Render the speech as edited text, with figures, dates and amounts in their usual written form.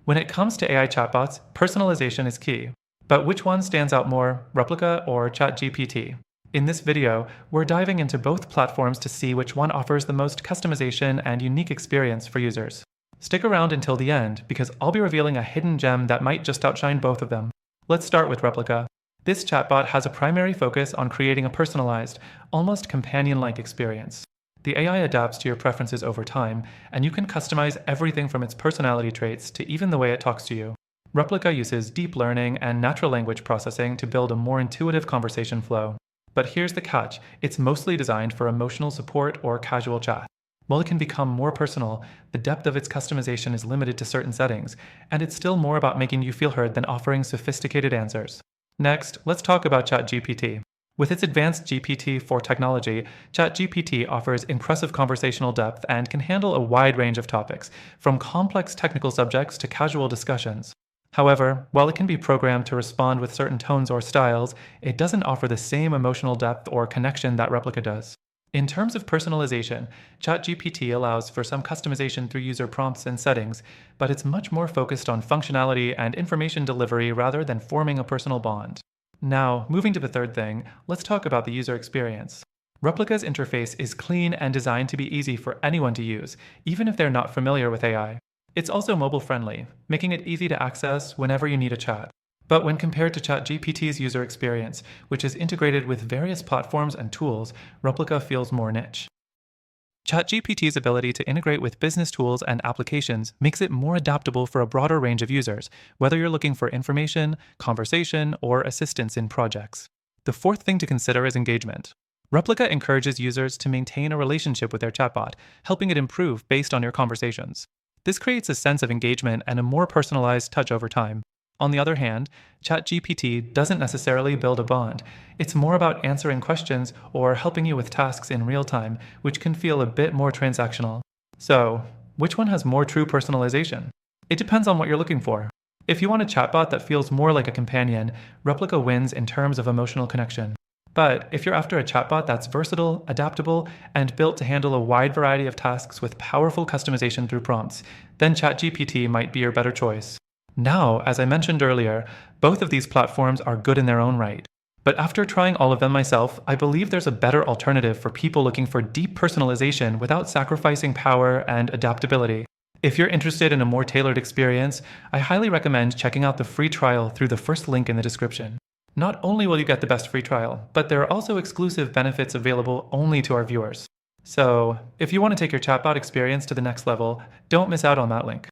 When it comes to AI chatbots, personalization is key. But which one stands out more, Replika or ChatGPT? In this video, we're diving into both platforms to see which one offers the most customization and unique experience for users. Stick around until the end, because I'll be revealing a hidden gem that might just outshine both of them. Let's start with Replika. This chatbot has a primary focus on creating a personalized, almost companion-like experience. The AI adapts to your preferences over time, and you can customize everything from its personality traits to even the way it talks to you. Replika uses deep learning and natural language processing to build a more intuitive conversation flow. But here's the catch, it's mostly designed for emotional support or casual chat. While it can become more personal, the depth of its customization is limited to certain settings, and it's still more about making you feel heard than offering sophisticated answers. Next, let's talk about ChatGPT. With its advanced GPT-4 technology, ChatGPT offers impressive conversational depth and can handle a wide range of topics, from complex technical subjects to casual discussions. However, while it can be programmed to respond with certain tones or styles, it doesn't offer the same emotional depth or connection that Replika does. In terms of personalization, ChatGPT allows for some customization through user prompts and settings, but it's much more focused on functionality and information delivery rather than forming a personal bond. Now, moving to the third thing, let's talk about the user experience. Replika's interface is clean and designed to be easy for anyone to use, even if they're not familiar with AI. It's also mobile-friendly, making it easy to access whenever you need a chat. But when compared to ChatGPT's user experience, which is integrated with various platforms and tools, Replika feels more niche. ChatGPT's ability to integrate with business tools and applications makes it more adaptable for a broader range of users, whether you're looking for information, conversation, or assistance in projects. The fourth thing to consider is engagement. Replika encourages users to maintain a relationship with their chatbot, helping it improve based on your conversations. This creates a sense of engagement and a more personalized touch over time. On the other hand, ChatGPT doesn't necessarily build a bond. It's more about answering questions or helping you with tasks in real time, which can feel a bit more transactional. So, which one has more true personalization? It depends on what you're looking for. If you want a chatbot that feels more like a companion, Replika wins in terms of emotional connection. But if you're after a chatbot that's versatile, adaptable, and built to handle a wide variety of tasks with powerful customization through prompts, then ChatGPT might be your better choice. Now, as I mentioned earlier, both of these platforms are good in their own right. But after trying all of them myself, I believe there's a better alternative for people looking for deep personalization without sacrificing power and adaptability. If you're interested in a more tailored experience, I highly recommend checking out the free trial through the first link in the description. Not only will you get the best free trial, but there are also exclusive benefits available only to our viewers. So, if you want to take your chatbot experience to the next level, don't miss out on that link.